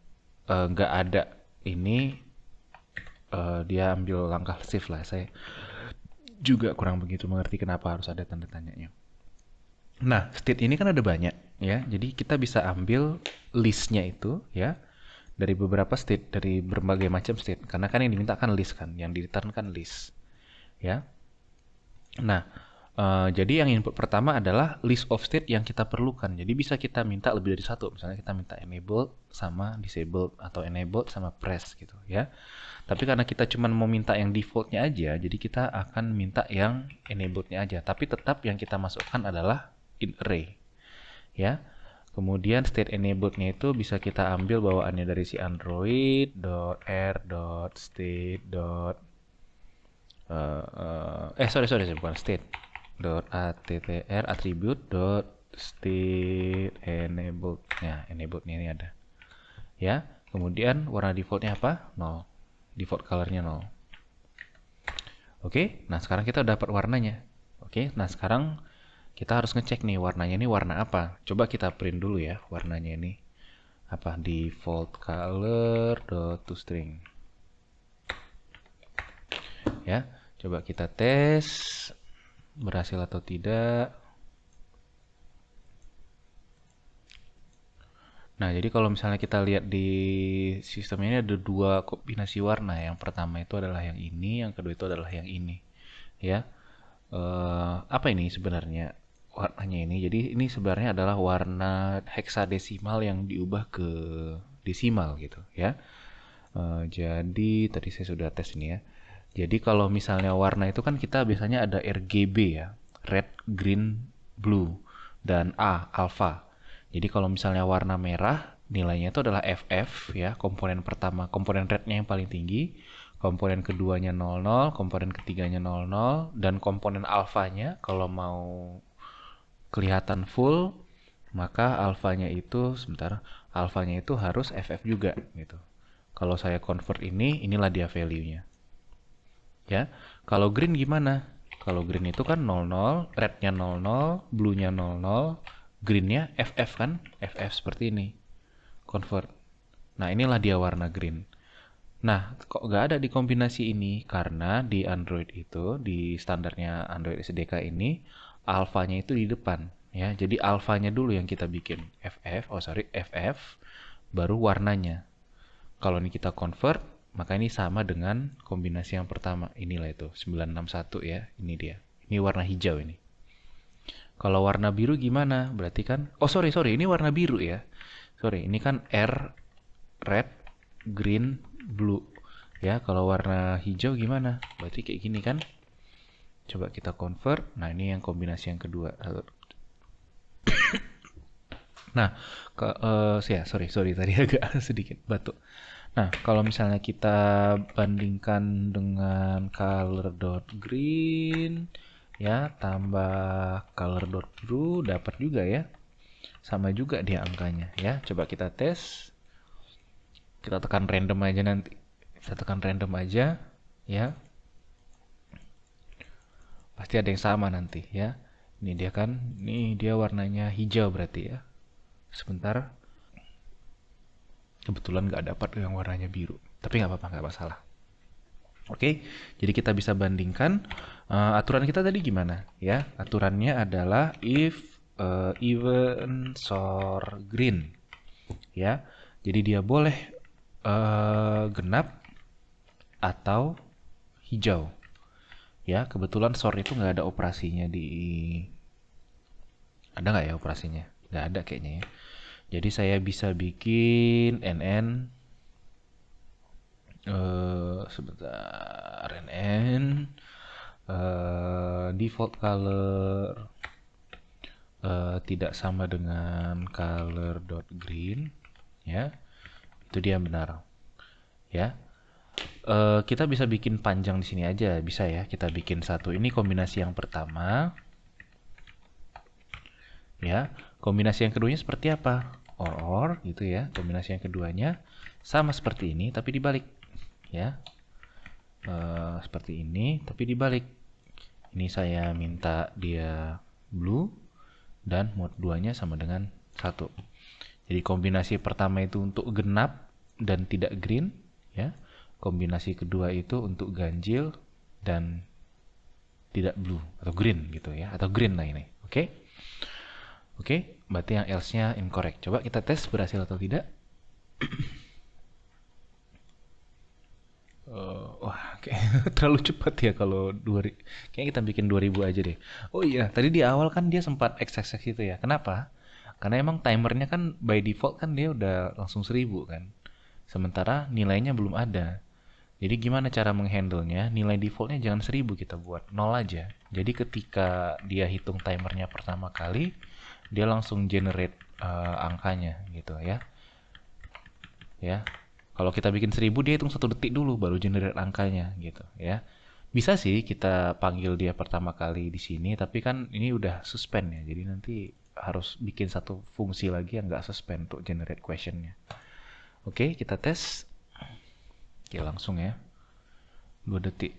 Speaker 2: nggak ada ini, dia ambil langkah save lah. Saya juga kurang begitu mengerti kenapa harus ada tanda tanyanya. Nah, state ini kan ada banyak ya. Jadi kita bisa ambil listnya itu ya dari beberapa state, dari berbagai macam state. Karena kan yang diminta kan list kan, yang di return kan list ya. Nah, jadi yang input pertama adalah list of state yang kita perlukan. Jadi bisa kita minta lebih dari satu. Misalnya kita minta enabled sama disabled atau enabled sama press gitu ya. Tapi karena kita cuma mau minta yang defaultnya aja, jadi kita akan minta yang enablednya aja. Tapi tetap yang kita masukkan adalah in array. Ya. Kemudian state enablednya itu bisa kita ambil bawaannya dari si android.r.state. Sorry, bukan state. .attr attribute state enabled. Ya, enablednya ini ada. Ya. Kemudian warna defaultnya apa? 0. Default colornya 0. Oke, nah sekarang kita udah dapat warnanya. Oke, nah sekarang kita harus ngecek nih warnanya ini warna apa. Coba kita print dulu ya warnanya ini. Apa? Default color .toString. Ya, coba kita tes berhasil atau tidak. Nah, jadi kalau misalnya kita lihat di sistem ini ada dua kombinasi warna. Yang pertama itu adalah yang ini, yang kedua itu adalah yang ini. Ya, apa ini sebenarnya warnanya ini? Jadi ini sebenarnya adalah warna heksadesimal yang diubah ke desimal gitu ya. Jadi tadi saya sudah tes ini ya. Jadi kalau misalnya warna itu kan kita biasanya ada RGB ya, red, green, blue, dan alpha. Jadi kalau misalnya warna merah, nilainya itu adalah FF ya, komponen pertama, komponen rednya yang paling tinggi, komponen keduanya 00, komponen ketiganya 00, dan komponen alfanya kalau mau kelihatan full, maka alfanya itu harus FF juga gitu. Kalau saya convert ini, inilah dia value-nya. Ya. Kalau green gimana? Kalau green itu kan 00, red-nya 00, blue-nya 00, green-nya FF kan? FF seperti ini. Convert. Nah, inilah dia warna green. Nah, kok nggak ada di kombinasi ini? Karena di Android itu, di standarnya Android SDK ini, alfanya itu di depan. Ya, jadi alfanya dulu yang kita bikin. FF, baru warnanya. Kalau ini kita convert, maka ini sama dengan kombinasi yang pertama. Inilah itu, 961 ya. Ini dia. Ini warna hijau ini. Kalau warna biru gimana? Berarti kan, sorry, ini warna biru ya. Sorry, ini kan R, red, green, blue. Ya, kalau warna hijau gimana? Berarti kayak gini kan? Coba kita convert. Nah, ini yang kombinasi yang kedua. Nah, sorry tadi agak sedikit batuk. Nah, kalau misalnya kita bandingkan dengan color.green ya, tambah color.blue dapat juga ya. Sama juga dia angkanya ya. Coba kita tes. Kita tekan random aja nanti. Kita tekan random aja ya. Pasti ada yang sama nanti ya. Ini dia kan, ini dia warnanya hijau berarti ya. Sebentar. Kebetulan nggak dapat yang warnanya biru. Tapi nggak apa-apa, nggak masalah. Oke, jadi kita bisa bandingkan aturan kita tadi gimana ya? Aturannya adalah if even soar green ya. Jadi dia boleh genap atau hijau ya. Kebetulan soar itu nggak ada operasinya ada nggak ya operasinya? Nggak ada kayaknya ya. Jadi saya bisa bikin NN sebentar NN default color tidak sama dengan color.green ya. Itu dia benar. Ya. Kita bisa bikin panjang di sini aja, bisa ya. Kita bikin satu. Ini kombinasi yang pertama. Ya. Kombinasi yang keduanya seperti apa? Or gitu ya. Kombinasi yang keduanya sama seperti ini tapi dibalik ya. Seperti ini tapi dibalik. Ini saya minta dia blue dan mode 2-nya sama dengan 1. Jadi kombinasi pertama itu untuk genap dan tidak green ya. Kombinasi kedua itu untuk ganjil dan tidak blue atau green gitu ya, atau green lah ini. Oke. Oke, berarti yang else-nya incorrect. Coba kita tes berhasil atau tidak. Wah, kayak terlalu cepat ya kalau 2000. Kayaknya kita bikin 2000 aja deh. Oh iya, tadi di awal kan dia sempat XXX itu ya. Kenapa? Karena emang timernya kan by default kan dia udah langsung 1000 kan. Sementara nilainya belum ada. Jadi gimana cara menghandlenya? Nilai defaultnya jangan 1000 kita buat, 0 aja. Jadi ketika dia hitung timernya pertama kali, dia langsung generate angkanya gitu ya. Ya. Kalau kita bikin 1000 dia hitung 1 detik dulu baru generate angkanya gitu ya. Bisa sih kita panggil dia pertama kali di sini, tapi kan ini udah suspend ya. Jadi nanti harus bikin satu fungsi lagi yang nggak suspend untuk generate questionnya. Oke, kita tes. Oke, langsung ya. 2 detik.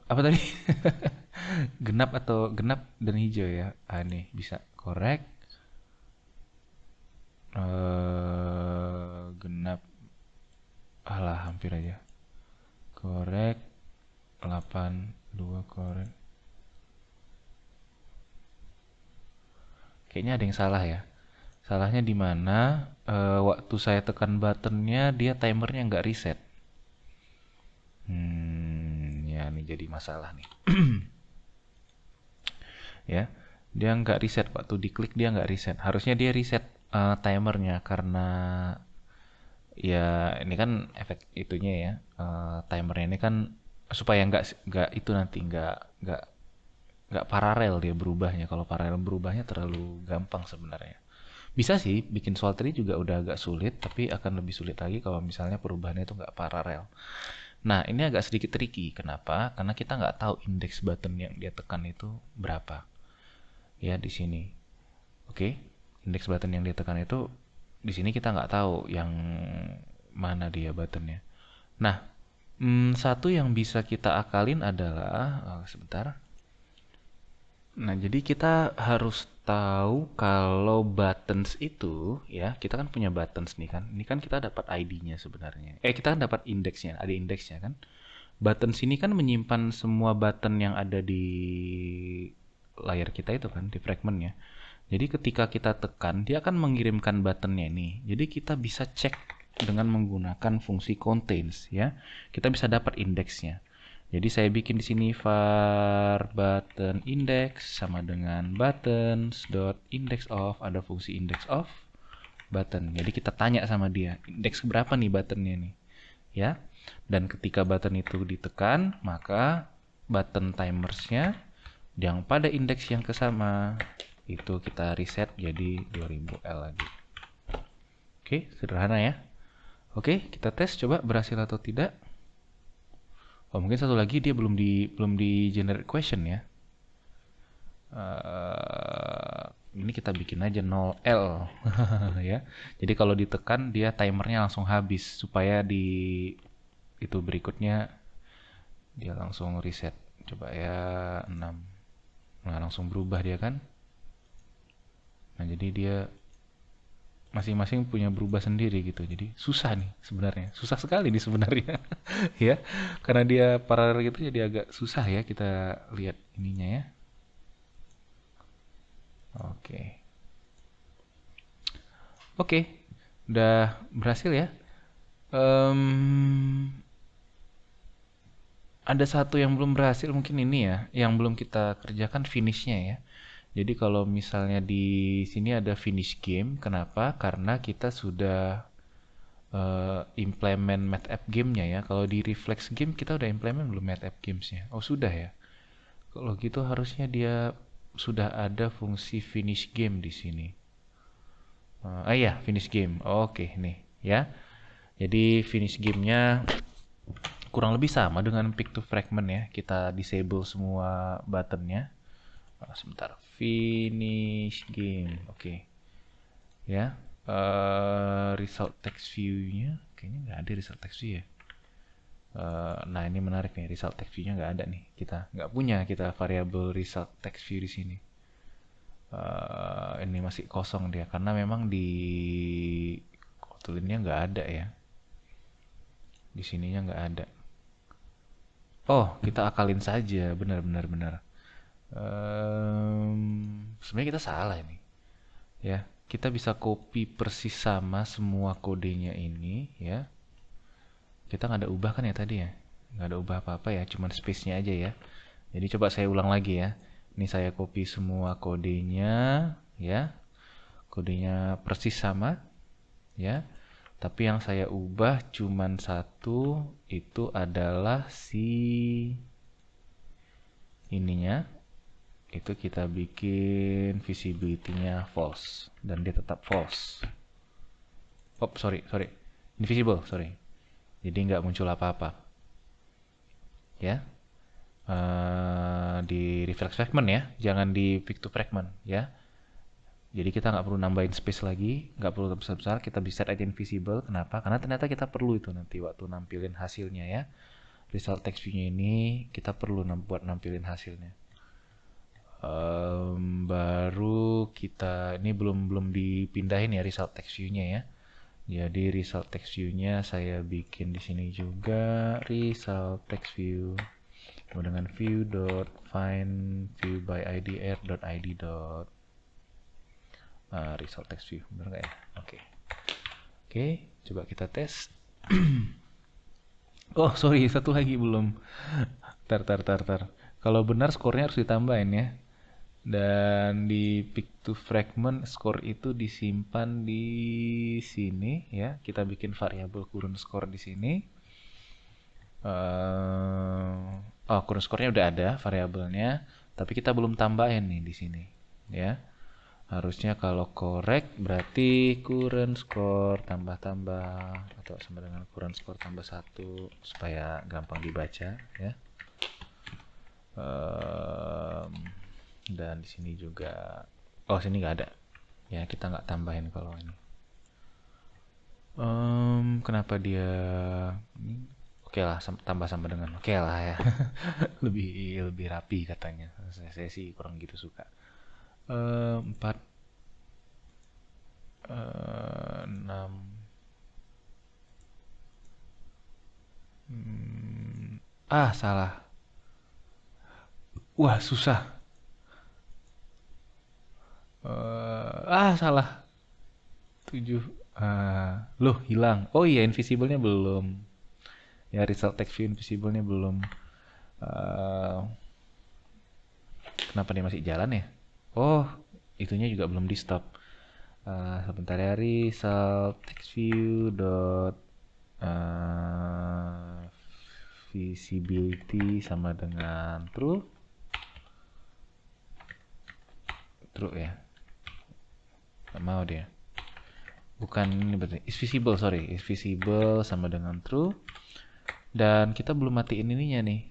Speaker 2: Apa tadi? Genap dan hijau ya. Nih bisa correct. Genap. Alah, hampir aja. Correct. 82 correct. Kayaknya ada yang salah ya. Salahnya di mana? Waktu saya tekan buttonnya dia timernya nggak reset. Ya ini jadi masalah nih. Ya, dia nggak reset waktu diklik dia nggak reset. Harusnya dia reset timernya karena Ya ini kan efek itunya ya, timernya ini kan supaya nggak itu nanti nggak paralel dia berubahnya. Kalau paralel berubahnya terlalu gampang sebenarnya. Bisa sih bikin soal tree juga udah agak sulit, tapi akan lebih sulit lagi kalau misalnya perubahannya itu nggak paralel. Nah, ini agak sedikit tricky. Kenapa? Karena kita nggak tahu indeks button yang dia tekan itu berapa. Ya, di sini. Oke, indeks button yang dia tekan itu di sini kita nggak tahu yang mana dia buttonnya. Nah, satu yang bisa kita akalin adalah, sebentar. Nah, jadi kita harus tahu kalau buttons itu, ya, kita kan punya buttons nih kan. Ini kan kita dapat ID-nya sebenarnya. Kita kan dapat indeksnya, ada indeksnya kan. Buttons ini kan menyimpan semua button yang ada di layar kita itu kan, di fragmentnya. Jadi ketika kita tekan, dia akan mengirimkan buttonnya ini. Jadi kita bisa cek dengan menggunakan fungsi contains ya. Kita bisa dapat indeksnya. Jadi saya bikin di sini var button index sama dengan buttons dot index of, ada fungsi index of button. Jadi kita tanya sama dia, indeks berapa nih buttonnya nih, ya. Dan ketika button itu ditekan, maka button timersnya yang pada indeks yang kesama itu kita reset jadi 2000L lagi. Oke, sederhana ya. Oke, kita tes coba berhasil atau tidak. Oh, mungkin satu lagi dia belum di generate question ya. Ini kita bikin aja 0L ya. Jadi kalau ditekan dia timernya langsung habis supaya di itu berikutnya dia langsung reset. Coba ya 6. Nah, langsung berubah dia kan. Nah, jadi dia masing-masing punya berubah sendiri gitu. Jadi susah nih sebenarnya. Susah sekali nih sebenarnya. Ya. Karena dia paralel gitu jadi agak susah ya kita lihat ininya ya. Oke. Oke. Udah berhasil ya. Em, ada satu yang belum berhasil mungkin ini ya, yang belum kita kerjakan finishnya ya. Jadi kalau misalnya di sini ada finish game, kenapa? Karena kita sudah implement math app gamenya ya. Kalau di reflex game kita udah implement belum math app gamesnya? Oh sudah ya. Kalau gitu harusnya dia sudah ada fungsi finish game di sini. Iya, finish game. Oke, nih ya. Jadi finish gamenya kurang lebih sama dengan pick to fragment ya. Kita disable semua buttonnya. Sebentar, finish game. Oke, ya. Result text view-nya kayaknya nggak ada result text view ya. Nah ini menarik nih, result text view-nya nggak ada nih. Kita nggak punya kita variabel result text view di sini. Ini masih kosong dia karena memang di Kotlin-nya nggak ada ya. Di sininya nggak ada. Oh, kita akalin saja, benar-benar benar. Sebenarnya kita salah ini, ya. Kita bisa copy persis sama semua kodenya ini, ya. Kita nggak ada ubah kan ya tadi ya? Nggak ada ubah apa-apa ya, cuman space-nya aja ya. Jadi coba saya ulang lagi ya. Ini saya copy semua kodenya, ya. Kodenya persis sama, ya. Tapi yang saya ubah cuman satu, itu adalah si ininya. Itu kita bikin visibility-nya false. Dan dia tetap false. Oh, sorry. Invisible, sorry. Jadi nggak muncul apa-apa. Ya. Di reflex fragment ya. Jangan di pick to fragment ya. Jadi kita nggak perlu nambahin space lagi, nggak perlu besar-besar, kita bisa set aja invisible. Kenapa? Karena ternyata kita perlu itu nanti waktu nampilin hasilnya ya. Result text view-nya ini kita perlu buat nampilin hasilnya. Baru kita ini belum dipindahin ya result text view-nya ya. Jadi result text view-nya saya bikin di sini juga result text view dengan view dot find view by idr dot id dot result text view, benar nggak ya? Oke, coba kita tes. Oh sorry, satu lagi belum. Tar. Kalau benar skornya harus ditambahin ya. Dan di pick to fragment score itu disimpan di sini ya. Kita bikin variabel current score di sini. Current score-nya udah ada variabelnya, tapi kita belum tambahin nih di sini ya. Harusnya kalau correct berarti current score tambah-tambah atau sama dengan current score tambah 1 supaya gampang dibaca ya. Dan di sini juga, sini nggak ada ya, kita nggak tambahin kalau ini. Kenapa dia oke lah tambah sama dengan oke lah ya. lebih rapi katanya. Saya sih kurang gitu suka. 4 6 salah. Wah, susah. Salah. 7. Loh, hilang. Oh iya, invisible-nya belum. Ya, result text view invisible-nya belum. Kenapa dia masih jalan ya? Oh, itunya juga belum di stop. Sebentar ya, result text view dot visibility sama dengan true. True ya. Nggak mau dia. Bukan ini berarti is visible, sorry. Is visible sama dengan true. Dan kita belum matiin ininya nih.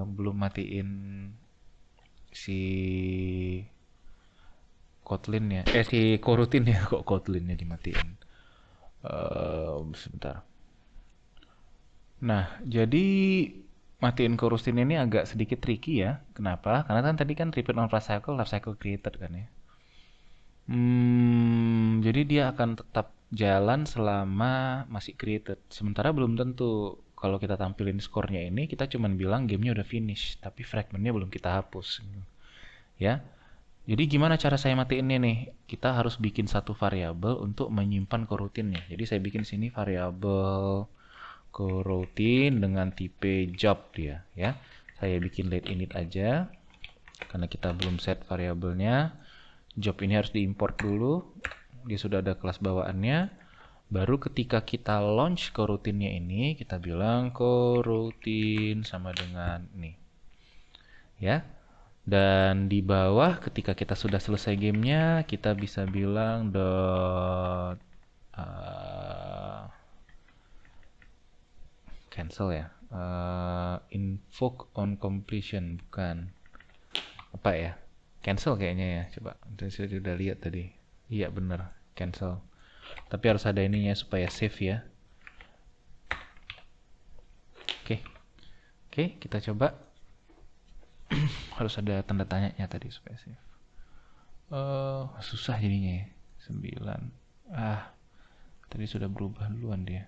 Speaker 2: Belum matiin si Kotlin ya. Si coroutine ya, kok Kotlinnya dimatiin. Sebentar. Nah, jadi matiin coroutine ini agak sedikit tricky ya. Kenapa? Karena kan tadi kan repeat on life cycle created kan ya. Jadi dia akan tetap jalan selama masih created. Sementara belum tentu. Kalau kita tampilin skornya ini, kita cuman bilang gamenya udah finish, tapi fragmentnya belum kita hapus. Ya, jadi gimana cara saya matiinnya nih? Kita harus bikin satu variabel untuk menyimpan coroutine-nya. Jadi saya bikin sini variabel coroutine dengan tipe job dia, ya. Saya bikin let init aja, karena kita belum set variabelnya. Job ini harus diimport dulu. Dia sudah ada kelas bawaannya. Baru ketika kita launch coroutine-nya ini, kita bilang coroutine sama dengan ini. Ya. Dan di bawah ketika kita sudah selesai gamenya, kita bisa bilang dot cancel ya. Invoke on completion, bukan apa ya? Cancel kayaknya ya. Coba saya sudah lihat tadi. Iya bener, cancel. Tapi harus ada ininya supaya save ya. Oke, kita coba. Harus ada tanda tanyanya tadi supaya save. Susah jadinya ya. 9. Tadi sudah berubah duluan dia.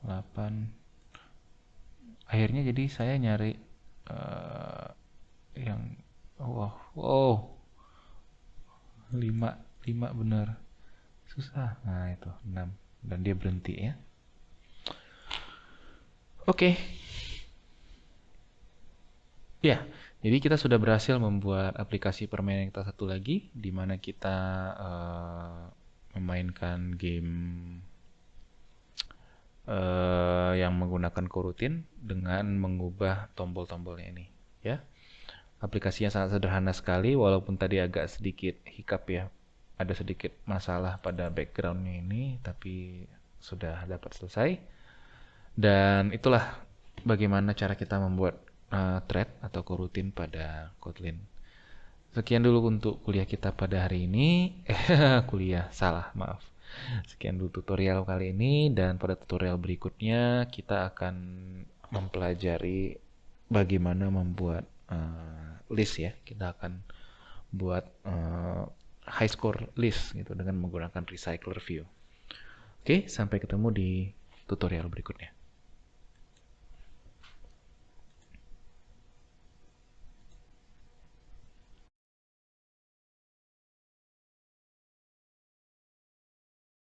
Speaker 2: 8. Akhirnya jadi saya nyari yang wow. 5 bener. Susah. Nah, itu 6 dan dia berhenti ya. Oke. Ya, jadi kita sudah berhasil membuat aplikasi permainan kita satu lagi, di mana kita memainkan game yang menggunakan coroutine dengan mengubah tombol-tombolnya ini. Ya, aplikasinya sangat sederhana sekali, walaupun tadi agak sedikit hiccup ya, ada sedikit masalah pada backgroundnya ini, tapi sudah dapat selesai. Dan itulah bagaimana cara kita membuat thread atau coroutine pada Kotlin. Sekian dulu untuk kuliah kita pada hari ini. Maaf. Sekian dulu tutorial kali ini, dan pada tutorial berikutnya kita akan mempelajari bagaimana membuat list ya. Kita akan buat high score list gitu dengan menggunakan recycler view. Oke, sampai ketemu di tutorial berikutnya.